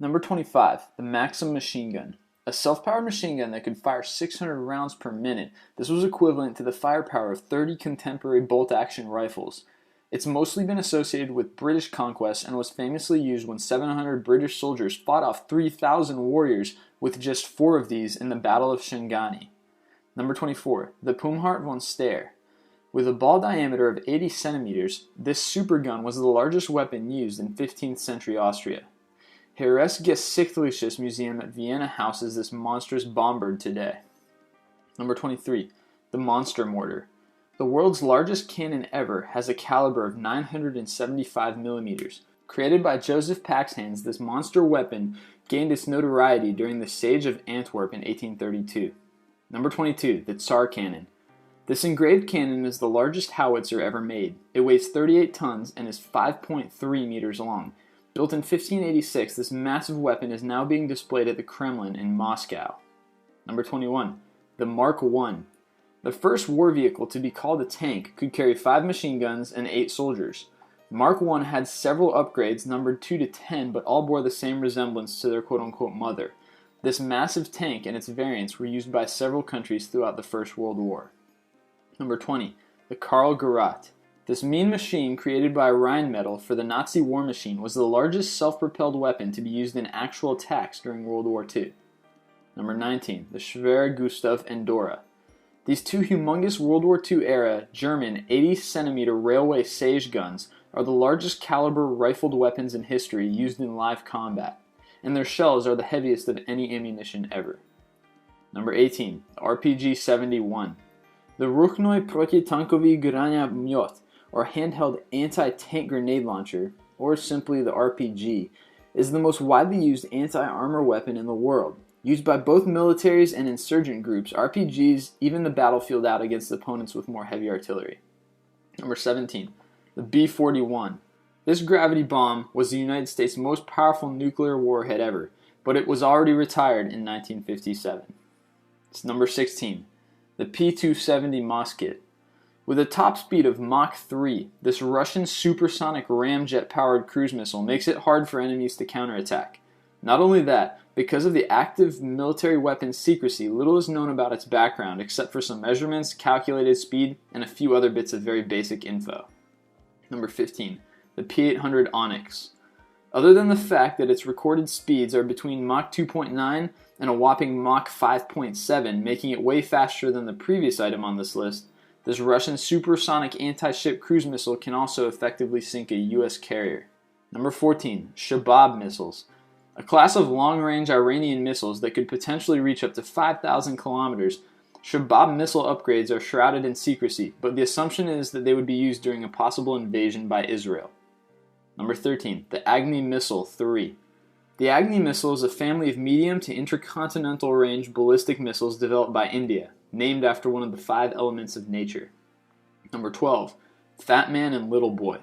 Number 25, the Maxim machine gun. A self-powered machine gun that could fire 600 rounds per minute. This was equivalent to the firepower of 30 contemporary bolt-action rifles. It's mostly been associated with British conquest and was famously used when 700 British soldiers fought off 3,000 warriors with just 4 of these in the Battle of Shingani. Number 24, the Pumhardt von Steyr. With a ball diameter of 80 centimeters, this supergun was the largest weapon used in 15th century Austria. Heeresgeschichtliches Museum at Vienna houses this monstrous bombard today. Number 23, the Monster Mortar. The world's largest cannon ever has a caliber of 975 millimeters. Created by Joseph Paxhans, this monster weapon gained its notoriety during the Siege of Antwerp in 1832. Number 22, the Tsar Cannon. This engraved cannon is the largest howitzer ever made. It weighs 38 tons and is 5.3 meters long. Built in 1586, this massive weapon is now being displayed at the Kremlin in Moscow. Number 21, the Mark I. The first war vehicle to be called a tank could carry 5 machine guns and 8 soldiers. Mark I had several upgrades numbered 2 to 10, but all bore the same resemblance to their quote-unquote mother. This massive tank and its variants were used by several countries throughout the First World War. Number 20, the Karl Gerät. This mean machine created by Rheinmetall for the Nazi war machine was the largest self-propelled weapon to be used in actual attacks during World War II. Number 19, the Schwere Gustav Andorra. These 2 humongous World War II-era German 80-centimeter railway siege guns are the largest caliber rifled weapons in history used in live combat, and their shells are the heaviest of any ammunition ever. Number 18, RPG-71. The Ruchnoy Protitankovy Grania Myot, or handheld anti-tank grenade launcher, or simply the RPG, is the most widely used anti-armor weapon in the world. Used by both militaries and insurgent groups, RPGs even the battlefield out against opponents with more heavy artillery. Number 17, the B-41. This gravity bomb was the United States' most powerful nuclear warhead ever, but it was already retired in 1957. It's number 16, the P-270 Moskit. With a top speed of Mach 3, this Russian supersonic ramjet-powered cruise missile makes it hard for enemies to counterattack. Not only that, because of the active military weapons secrecy, little is known about its background except for some measurements, calculated speed, and a few other bits of very basic info. Number 15, the P-800 Onyx. Other than the fact that its recorded speeds are between Mach 2.9 and a whopping Mach 5.7, making it way faster than the previous item on this list, this Russian supersonic anti-ship cruise missile can also effectively sink a U.S. carrier. Number 14, Shabab missiles. A class of long-range Iranian missiles that could potentially reach up to 5,000 kilometers. Shabab missile upgrades are shrouded in secrecy, but the assumption is that they would be used during a possible invasion by Israel. Number 13, the Agni Missile 3. The Agni missile is a family of medium to intercontinental range ballistic missiles developed by India, named after one of the 5 elements of nature. Number 12, Fat Man and Little Boy.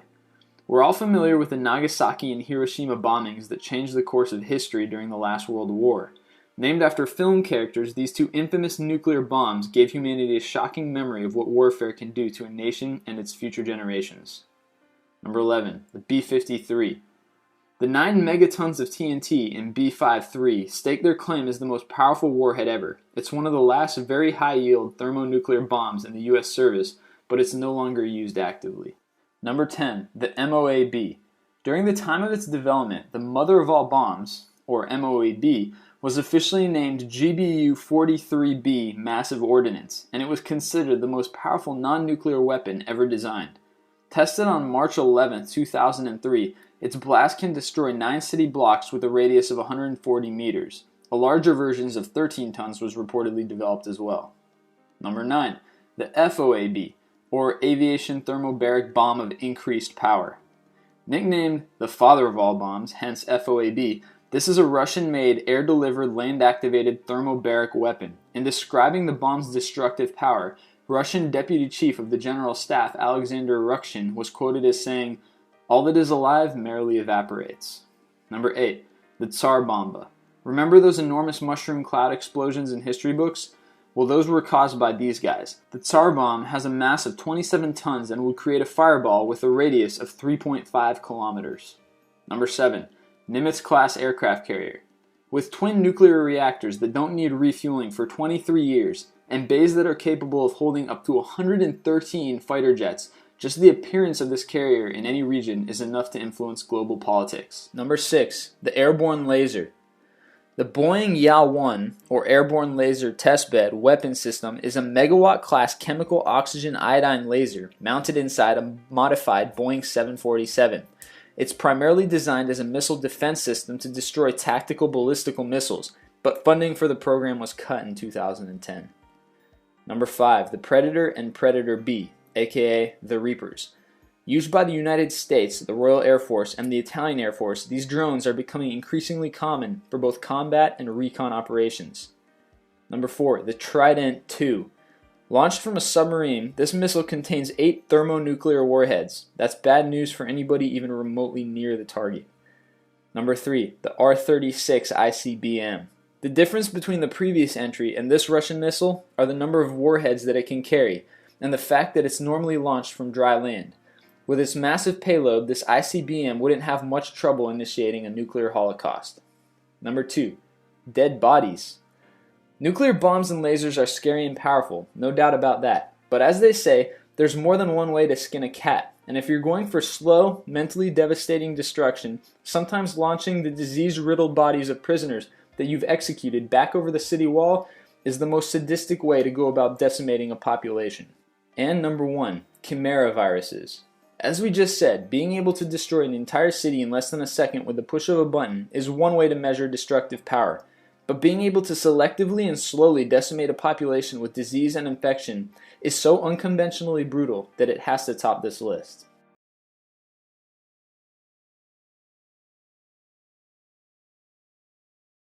We're all familiar with the Nagasaki and Hiroshima bombings that changed the course of history during the last World War. Named after film characters, these 2 infamous nuclear bombs gave humanity a shocking memory of what warfare can do to a nation and its future generations. Number 11, the B-53. The 9 megatons of TNT in B-53 stake their claim as the most powerful warhead ever. It's one of the last very high-yield thermonuclear bombs in the U.S. service, but it's no longer used actively. Number 10, the MOAB. During the time of its development, the mother of all bombs, or MOAB, was officially named GBU-43B Massive Ordnance, and it was considered the most powerful non-nuclear weapon ever designed. Tested on March 11, 2003, its blast can destroy 9 city blocks with a radius of 140 meters. A larger version of 13 tons was reportedly developed as well. Number 9, the FOAB, or Aviation Thermobaric Bomb of Increased Power. Nicknamed the father of all bombs, hence FOAB, this is a Russian-made, air-delivered, land-activated thermobaric weapon. In describing the bomb's destructive power, Russian Deputy Chief of the General Staff Alexander Rukshin was quoted as saying, "All that is alive merely evaporates." Number 8, the Tsar Bomba. Remember those enormous mushroom cloud explosions in history books? Well, those were caused by these guys. The Tsar Bomb has a mass of 27 tons and will create a fireball with a radius of 3.5 kilometers. Number 7, Nimitz-class aircraft carrier. With twin nuclear reactors that don't need refueling for 23 years, and bays that are capable of holding up to 113 fighter jets, just the appearance of this carrier in any region is enough to influence global politics. Number 6. The airborne laser. The Boeing YA-1, or Airborne Laser Testbed Weapon System, is a megawatt-class chemical oxygen iodine laser mounted inside a modified Boeing 747. It's primarily designed as a missile defense system to destroy tactical ballistical missiles, but funding for the program was cut in 2010. Number 5. The Predator and Predator B, aka the Reapers. Used by the United States, the Royal Air Force, and the Italian Air Force, these drones are becoming increasingly common for both combat and recon operations. Number 4. The Trident II. Launched from a submarine, this missile contains 8 thermonuclear warheads. That's bad news for anybody even remotely near the target. Number 3. The R-36 ICBM. The difference between the previous entry and this Russian missile are the number of warheads that it can carry, and the fact that it's normally launched from dry land. With its massive payload, this ICBM wouldn't have much trouble initiating a nuclear holocaust. Number 2. Dead bodies. Nuclear bombs and lasers are scary and powerful, no doubt about that. But as they say, there's more than one way to skin a cat, and if you're going for slow, mentally devastating destruction, sometimes launching the disease-riddled bodies of prisoners that you've executed back over the city wall is the most sadistic way to go about decimating a population. And number 1. Chimera viruses. As we just said, being able to destroy an entire city in less than a second with the push of a button is one way to measure destructive power. But being able to selectively and slowly decimate a population with disease and infection is so unconventionally brutal that it has to top this list.